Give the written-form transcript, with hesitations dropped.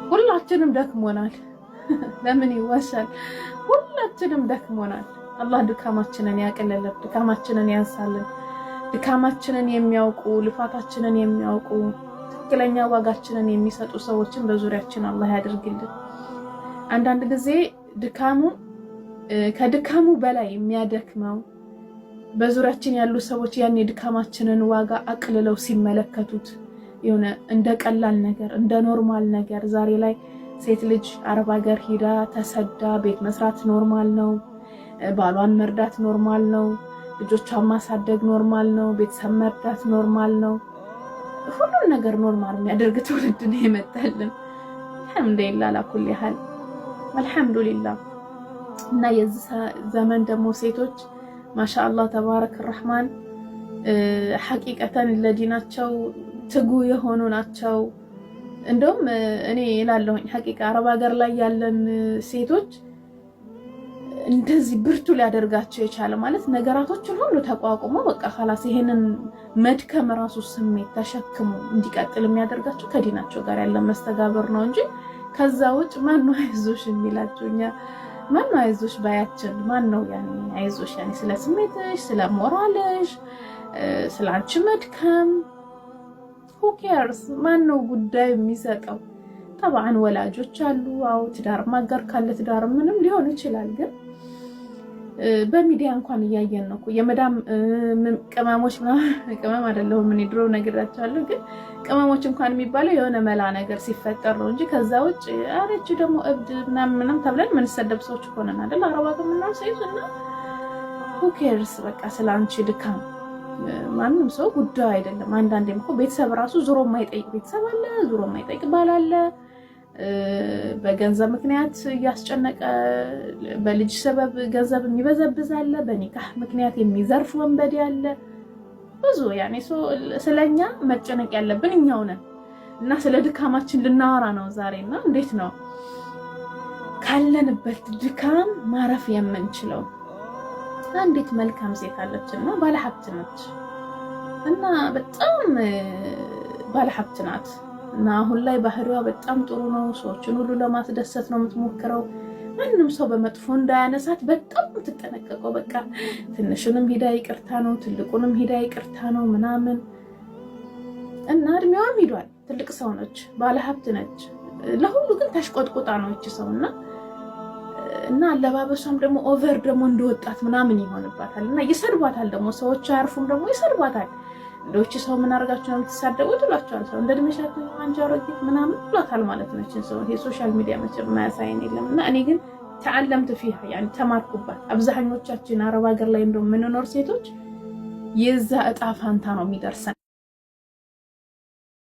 ሁላችንም ደክሞናል። ለምን ይዋሻል? ሁላችንም ደክሞናል። አላህ ድካማችንን ያቀለለን፣ ድካማችንን ያንሳልን። ድካማችንን የሚያውቁ ልፋታችንን የሚያውቁ ትክክለኛ ዋጋችንን የሚሰጡ ሰዎችን በዙሪያችን አላህ ያድርግልን። አንዳንድ ጊዜ ድካሙ ከድካሙ በላይ የሚያደክመው በዙሪያችን ያሉ ሰዎች ያን የድካማችንን ዋጋ አቅልለው ሲመለከቱት የሆነ እንደ ቀላል ነገር እንደ ኖርማል ነገር ዛሬ ላይ ሴት ልጅ አረብ ሀገር ሄዳ ተሰዳ ቤት መስራት ኖርማል ነው፣ ባሏን መርዳት ኖርማል ነው፣ ልጆቿን ማሳደግ ኖርማል ነው፣ ቤተሰብ መርዳት ኖርማል ነው። ሁሉን ነገር ኖርማል የሚያደርግ ትውልድ ነው የመጣልን። አልሐምዱሊላህ ለኩል ያህል አልሐምዱሊላህ። እና የዚህ ዘመን ደግሞ ሴቶች ማሻአላህ ተባረክ ረህማን ሐቂቀተን ለዲናቸው ትጉ የሆኑ ናቸው። እንደውም እኔ እላለሁኝ ሐቂቃ አረብ ሀገር ላይ ያለን ሴቶች እንደዚህ ብርቱ ሊያደርጋቸው የቻለ ማለት ነገራቶችን ሁሉ ተቋቁሞ በቃ خلاص ይሄንን መድከም ራሱ ስሜት ተሸክሙ እንዲቀጥል የሚያደርጋቸው ከዲናቸው ጋር ያለ መስተጋብር ነው እንጂ ከዛ ውጭ ማን ነው አይዞሽ የሚላቸውኛ? ማን ነው አይዞሽ ባያችን? ማን ነው ያኔ አይዞሽ ያኔ ስለ ስሜትሽ፣ ስለ ሞራልሽ፣ ስለ አንቺ መድከም who cares? ማን ነው ጉዳይ የሚሰጠው? طبعا ወላጆች አሉ። አው ትዳር ማጋር ካለ ትዳር ምንም ሊሆን ይችላል። ግን በሚዲያ እንኳን እያየን ነው እኮ የመዳም ቅመሞች ቅመም አይደለም ምን ድሮ ነግራቻለሁ። ግን ቅመሞች እንኳን የሚባለው የሆነ መላ ነገር ሲፈጠር ነው እንጂ ከዛ ውጭ አረች ደግሞ እብድ ምንም ተብለን ምን ሰደብ ሰዎች ሆነን አይደል? አረባቱ ምናምን ሳይዝና who cares? በቃ ስላንቺ ድካም ማንም ሰው ጉዳይ አይደለም። አንዳንዴም እኮ ቤተሰብ ራሱ ዙሮ የማይጠይቅ ቤተሰብ አለ፣ ዙሮ የማይጠይቅ ባል አለ። በገንዘብ ምክንያት ያስጨነቀ በልጅ ሰበብ ገንዘብ የሚበዘብዝ አለ፣ በኒካህ ምክንያት የሚዘርፍ ወንበዴ አለ። ብዙ ያኔ ስለኛ መጨነቅ ያለብን እኛው ነን። እና ስለ ድካማችን ልናወራ ነው ዛሬና እንዴት ነው ካለንበት ድካም ማረፍ የምንችለው? አንዲት መልካም ሴት አለችና ባለሀብት ነች እና በጣም ባለሀብት ናት እና አሁን ላይ ባህሪዋ በጣም ጥሩ ነው። ሰዎችን ሁሉ ለማስደሰት ነው የምትሞክረው። ማንም ሰው በመጥፎ እንዳያነሳት በጣም ትጠነቀቀው። በቃ ትንሽንም ሂዳ ይቅርታ ነው፣ ትልቁንም ሂዳ ይቅርታ ነው ምናምን እና እድሜዋም ሂዷል። ትልቅ ሰው ነች፣ ባለሀብት ነች። ለሁሉ ግን ተሽቆጥቁጣ ነው እቺ ሰውና እና አለባበሷም ደግሞ ኦቨር ደግሞ እንደወጣት ምናምን ይሆንባታል እና ይሰድባታል። ደግሞ ሰዎች አያርፉም፣ ደግሞ ይሰድባታል። እንደውች ሰው ምን አርጋችሁ ነው የምትሳደቡት ይሏቸዋል። ሰው እንደድመሻት አንጃሮት ምናምን ይሏታል ማለት ነው። እቺን ሰው የሶሻል ሚዲያ መቼም ማያሳየን የለምና እኔ ግን ተዓለምት فيها يعني ተማርኩባት። አብዛኞቻችን አረብ ሀገር ላይ እንደው ምንኖር ሴቶች የዛ እጣ ፋንታ ነው የሚደርሰን።